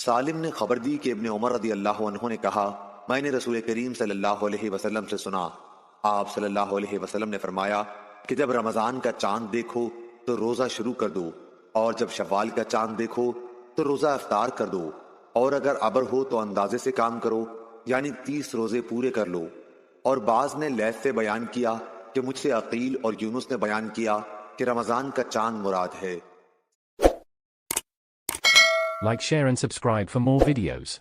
सालिम ने खबर दी कि इब्ने उमर रदी अल्लाह अन्हु ने कहा, मैंने रसूल करीम सल्लल्लाहु अलैहि वसल्लम से सुना, आप सल्लल्लाहु अलैहि वसल्लम ने फरमाया कि जब रमजान का चांद देखो तो रोजा शुरू कर दो, और जब शव्वाल का चांद देखो तो रोजा इफ्तार कर दो, और अगर अबर हो तो अंदाजे से काम करो, यानी 30 रोजे पूरे कर लो। और बाज ने लैथ से बयान किया कि मुझसे अकील और यूनुस ने बयान किया कि रमजान का चांद मुराद है। Like, share and subscribe for more videos.